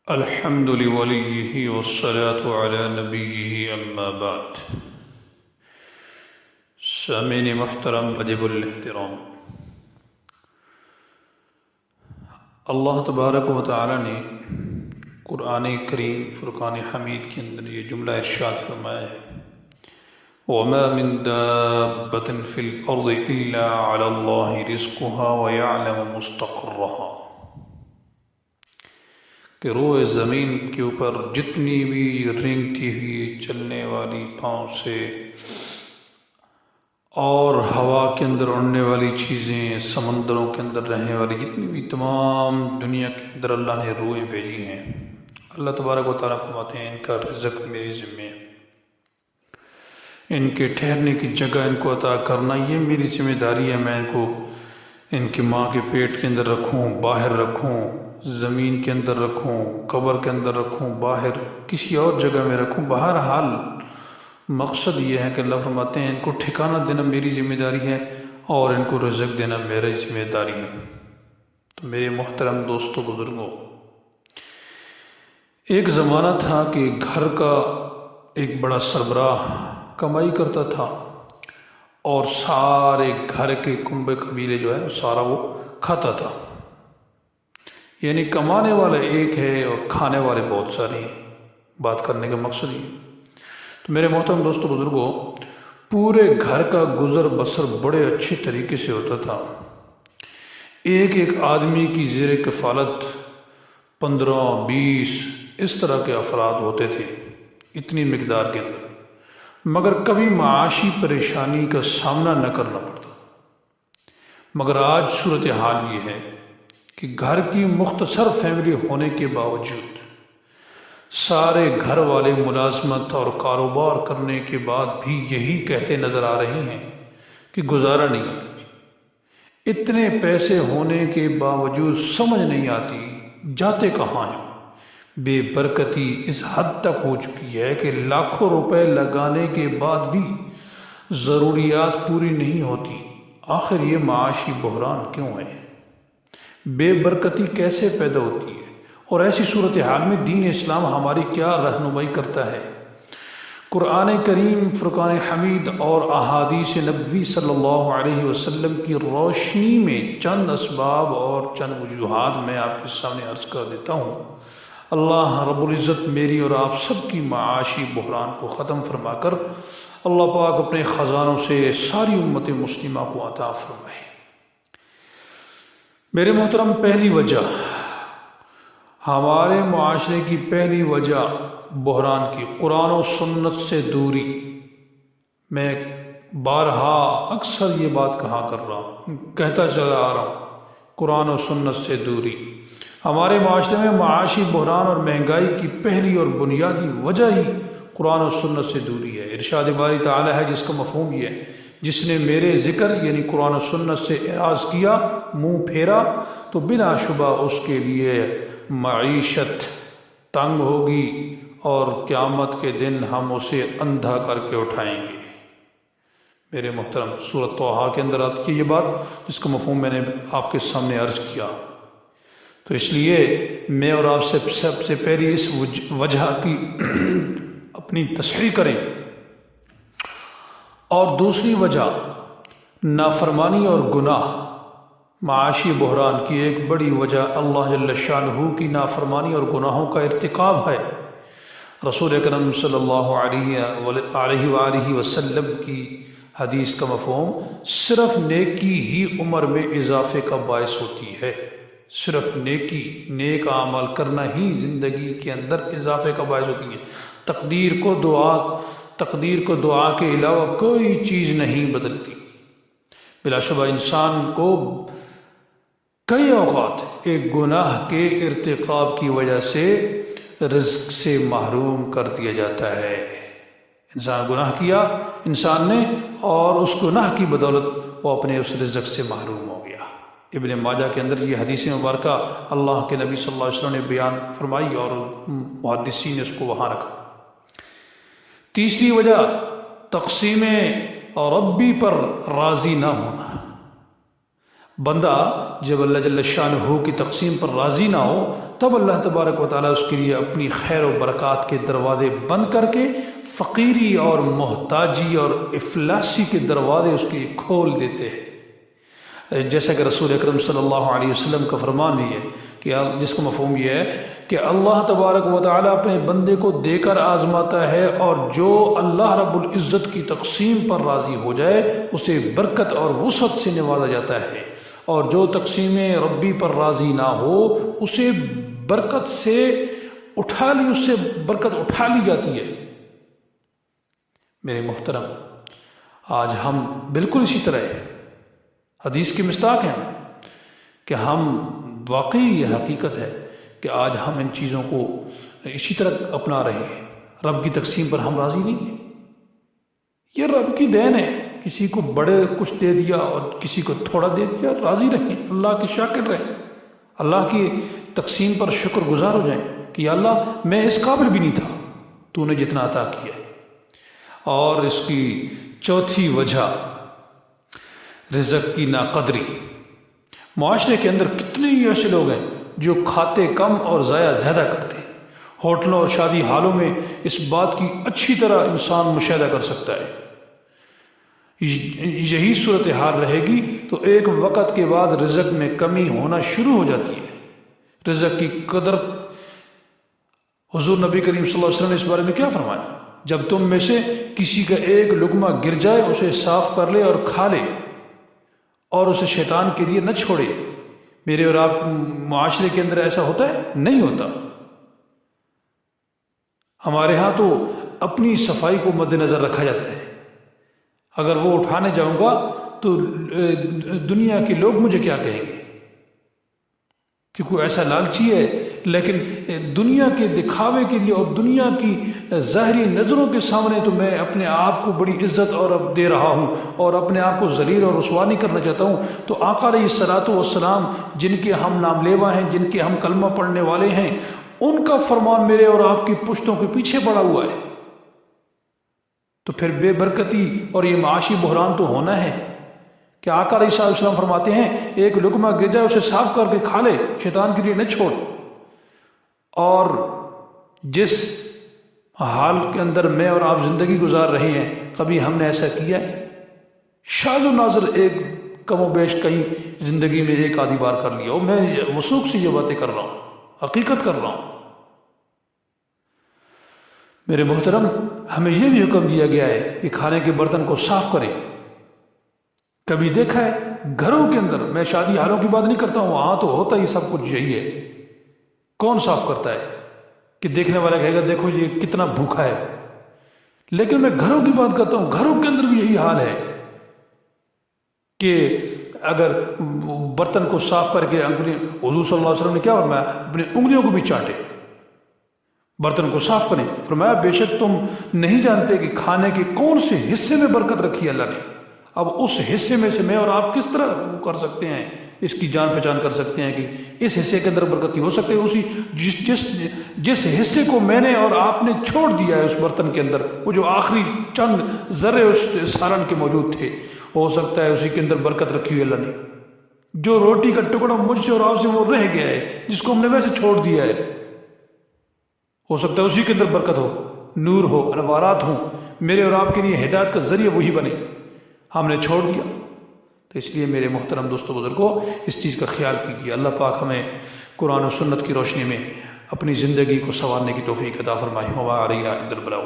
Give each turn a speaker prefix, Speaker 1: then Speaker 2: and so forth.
Speaker 1: الحمد لوليه والصلاة على نبيه اما بعد۔ سامعین محترم واجب الاحترام، اللہ تبارک و تعالی نے قرآن کریم فرقان حمید کے اندر یہ جملہ ارشاد فرمایا ہے، وَمَا مِن دَابَّةٍ فِي الْأَرْضِ إِلَّا عَلَى اللَّهِ رِزْقُهَا وَيَعْلَمُ مُسْتَقَرَّهَا، کہ روئے زمین کے اوپر جتنی بھی رینگتی ہوئی چلنے والی پاؤں سے اور ہوا کے اندر اڑنے والی چیزیں، سمندروں کے اندر رہنے والی جتنی بھی تمام دنیا کے اندر اللہ نے روئیں بھیجی ہیں، اللہ تبارک و تعالیٰ فرماتے ہیں ان کا رزق میرے ذمے ہے، ان کے ٹھہرنے کی جگہ ان کو عطا کرنا یہ میری ذمہ داری ہے۔ میں ان کو ان کی ماں کے پیٹ کے اندر رکھوں، باہر رکھوں، زمین کے اندر رکھوں، قبر کے اندر رکھوں، باہر کسی اور جگہ میں رکھوں، بہرحال مقصد یہ ہے کہ اللہ فرماتے ہیں ان کو ٹھکانہ دینا میری ذمہ داری ہے اور ان کو رزق دینا میری ذمہ داری ہے۔ تو میرے محترم دوستوں بزرگوں، ایک زمانہ تھا کہ گھر کا ایک بڑا سربراہ کمائی کرتا تھا اور سارے گھر کے کنبے قبیلے جو ہے سارا وہ کھاتا تھا، یعنی کمانے والے ایک ہے اور کھانے والے بہت سارے ہیں۔ بات کرنے کا مقصد یہ، تو میرے محترم دوستو بزرگوں، پورے گھر کا گزر بسر بڑے اچھے طریقے سے ہوتا تھا۔ ایک ایک آدمی کی زیر کفالت 15-20 اس طرح کے افراد ہوتے تھے اتنی مقدار کے اندر، مگر کبھی معاشی پریشانی کا سامنا نہ کرنا پڑتا۔ مگر آج صورتحال یہ ہے کہ گھر کی مختصر فیملی ہونے کے باوجود سارے گھر والے ملازمت اور کاروبار کرنے کے بعد بھی یہی کہتے نظر آ رہے ہیں کہ گزارا نہیں ہوتا جی، اتنے پیسے ہونے کے باوجود سمجھ نہیں آتی جاتے کہاں ہیں۔ بے برکتی اس حد تک ہو چکی ہے کہ لاکھوں روپے لگانے کے بعد بھی ضروریات پوری نہیں ہوتی۔ آخر یہ معاشی بحران کیوں ہے؟ بے برکتی کیسے پیدا ہوتی ہے؟ اور ایسی صورتحال میں دین اسلام ہماری کیا رہنمائی کرتا ہے؟ قرآن کریم فرقان حمید اور احادیث نبوی صلی اللہ علیہ وسلم کی روشنی میں چند اسباب اور چند وجوہات میں آپ کے سامنے عرض کر دیتا ہوں۔ اللہ رب العزت میری اور آپ سب کی معاشی بحران کو ختم فرما کر اللہ پاک اپنے خزانوں سے ساری امت مسلمہ کو عطا فرمائے۔ میرے محترم، پہلی وجہ، ہمارے معاشرے کی پہلی وجہ بحران کی قرآن و سنت سے دوری۔ میں بارہا اکثر یہ بات کہتا چلا آ رہا ہوں، قرآن و سنت سے دوری۔ ہمارے معاشرے میں معاشی بحران اور مہنگائی کی پہلی اور بنیادی وجہ ہی قرآن و سنت سے دوری ہے۔ ارشاد باری تعالی ہے جس کا مفہوم یہ ہے، جس نے میرے ذکر یعنی قرآن و سنت سے اعراض کیا، منہ پھیرا، تو بلا شبہ اس کے لیے معیشت تنگ ہوگی اور قیامت کے دن ہم اسے اندھا کر کے اٹھائیں گے۔ میرے محترم، سورۃ طٰہٰ کے اندر آتی ہے یہ بات جس کا مفہوم میں نے آپ کے سامنے عرض کیا۔ تو اس لیے میں اور آپ سب سے پہلی اس وجہ کی اپنی تصحیح کریں، اور دوسری وجہ نافرمانی اور گناہ۔ معاشی بحران کی ایک بڑی وجہ اللہ جل شانہ کی نافرمانی اور گناہوں کا ارتکاب ہے۔ رسول اکرم صلی اللہ علیہ وآلہ وسلم کی حدیث کا مفہوم صرف نیکی ہی عمر میں اضافے کا باعث ہوتی ہے۔ صرف نیک اعمال کرنا ہی زندگی کے اندر اضافے کا باعث ہوتی ہے۔ تقدیر کو دعا کے علاوہ کوئی چیز نہیں بدلتی۔ بلا شبہ انسان کو کئی اوقات ایک گناہ کے ارتکاب کی وجہ سے رزق سے محروم کر دیا جاتا ہے۔ انسان گناہ کیا انسان نے، اور اس گناہ کی بدولت وہ اپنے اس رزق سے محروم ہو گیا۔ ابن ماجہ کے اندر یہ حدیث مبارکہ اللہ کے نبی صلی اللہ علیہ وسلم نے بیان فرمائی اور محدثین نے اس کو وہاں رکھا۔ تیسری وجہ تقسیم ربی پر راضی نہ ہونا۔ بندہ جب اللہ جل شانہ کی تقسیم پر راضی نہ ہو تب اللہ تبارک و تعالیٰ اس کے لیے اپنی خیر و برکات کے دروازے بند کر کے فقیری اور محتاجی اور افلاسی کے دروازے اس کے کھول دیتے ہیں۔ جیسا کہ رسول اکرم صلی اللہ علیہ وسلم کا فرمان بھی ہے کہ جس کا مفہوم یہ ہے کہ اللہ تبارک و تعالیٰ اپنے بندے کو دے کر آزماتا ہے، اور جو اللہ رب العزت کی تقسیم پر راضی ہو جائے اسے برکت اور وسعت سے نوازا جاتا ہے، اور جو تقسیم ربی پر راضی نہ ہو اسے برکت سے اس سے برکت اٹھا لی جاتی ہے۔ میرے محترم، آج ہم بالکل اسی طرح ہیں، حدیث کی مصداق ہیں کہ ہم واقعی یہ حقیقت ہے کہ آج ہم ان چیزوں کو اسی طرح اپنا رہے ہیں۔ رب کی تقسیم پر ہم راضی نہیں ہیں، یہ رب کی دین ہے، کسی کو بڑے کچھ دے دیا اور کسی کو تھوڑا دے دیا، راضی رہیں، اللہ کے شاکر رہیں، اللہ کی تقسیم پر شکر گزار ہو جائیں کہ یا اللہ میں اس قابل بھی نہیں تھا، تو نے جتنا عطا کیا۔ اور اس کی چوتھی وجہ رزق کی ناقدری۔ معاشرے کے اندر کتنے ہی ایسے لوگ ہیں جو کھاتے کم اور ضائع زیادہ کرتے ہیں۔ ہوٹلوں اور شادی ہالوں میں اس بات کی اچھی طرح انسان مشاہدہ کر سکتا ہے۔ یہی صورتحال رہے گی تو ایک وقت کے بعد رزق میں کمی ہونا شروع ہو جاتی ہے۔ رزق کی قدر، حضور نبی کریم صلی اللہ علیہ وسلم نے اس بارے میں کیا فرمایا؟ جب تم میں سے کسی کا ایک لقمہ گر جائے اسے صاف کر لے اور کھا لے، اور اسے شیطان کے لیے نہ چھوڑے۔ میرے اور آپ معاشرے کے اندر ایسا ہوتا ہے؟ نہیں ہوتا۔ ہمارے ہاں تو اپنی صفائی کو مد نظر رکھا جاتا ہے، اگر وہ اٹھانے جاؤں گا تو دنیا کے لوگ مجھے کیا کہیں گے، کیونکہ ایسا لالچی ہے، لیکن دنیا کے دکھاوے کے لیے اور دنیا کی ظاہری نظروں کے سامنے تو میں اپنے آپ کو بڑی عزت اور اب دے رہا ہوں اور اپنے آپ کو ذلیل اور رسوا نہیں کرنا چاہتا ہوں۔ تو آقا علیہ الصلوۃ والسلام جن کے ہم نام لیوا ہیں، جن کے ہم کلمہ پڑھنے والے ہیں، ان کا فرمان میرے اور آپ کی پشتوں کے پیچھے پڑا ہوا ہے، تو پھر بے برکتی اور یہ معاشی بحران تو ہونا ہے کہ آقا علیہ السلام فرماتے ہیں ایک لقمہ گر جائے اسے صاف کر کے کھا لے، شیطان کے لیے نہ چھوڑ۔ اور جس حال کے اندر میں اور آپ زندگی گزار رہے ہیں، کبھی ہم نے ایسا کیا ہے؟ شاذ و نادر ایک کم و بیش کہیں زندگی میں ایک آدھی بار کر لیا ہو۔ میں وثوق سے یہ باتیں کر رہا ہوں، حقیقت کر رہا ہوں۔ میرے محترم، ہمیں یہ بھی حکم دیا گیا ہے کہ کھانے کے برتن کو صاف کریں۔ کبھی دیکھا ہے گھروں کے اندر، میں شادی ہالوں کی بات نہیں کرتا ہوں، وہاں تو ہوتا ہی سب کچھ یہی ہے، کون صاف کرتا ہے کہ دیکھنے والا کہے گا دیکھو یہ کتنا بھوکا ہے، لیکن میں گھروں کی بات کرتا ہوں، گھروں کے اندر بھی یہی حال ہے کہ اگر برتن کو صاف کر کے حضور صلی اللہ علیہ وسلم نے کیا فرمایا؟ اپنی انگلیوں کو بھی چاٹے، برتن کو صاف کریں۔ فرمایا بے شک تم نہیں جانتے کہ کھانے کے کون سے حصے میں برکت رکھی ہے اللہ نے۔ اب اس حصے میں سے میں اور آپ کس طرح کر سکتے ہیں، اس کی جان پہچان کر سکتے ہیں کہ اس حصے کے اندر برکت ہو سکتے ہے؟ اسی جس حصے کو میں نے اور آپ نے چھوڑ دیا ہے اس برتن کے اندر، وہ جو آخری چند ذرے اس سالن کے موجود تھے، ہو سکتا ہے اسی کے اندر برکت رکھی ہوئی اللہ نے۔ جو روٹی کا ٹکڑا مجھ سے اور آپ سے وہ رہ گیا ہے، جس کو ہم نے ویسے چھوڑ دیا ہے، ہو سکتا ہے اسی کے اندر برکت ہو، نور ہو، انوارات ہوں، میرے اور آپ کے لیے ہدایت کا ذریعہ وہی بنے، ہم نے چھوڑ دیا۔ تو اس لیے میرے محترم دوستو بزرگوں، اس چیز کا خیال کیجیے۔ اللہ پاک ہمیں قرآن و سنت کی روشنی میں اپنی زندگی کو سنوارنے کی توفیق عطا فرمائے۔ وما علینا الا البلاغ۔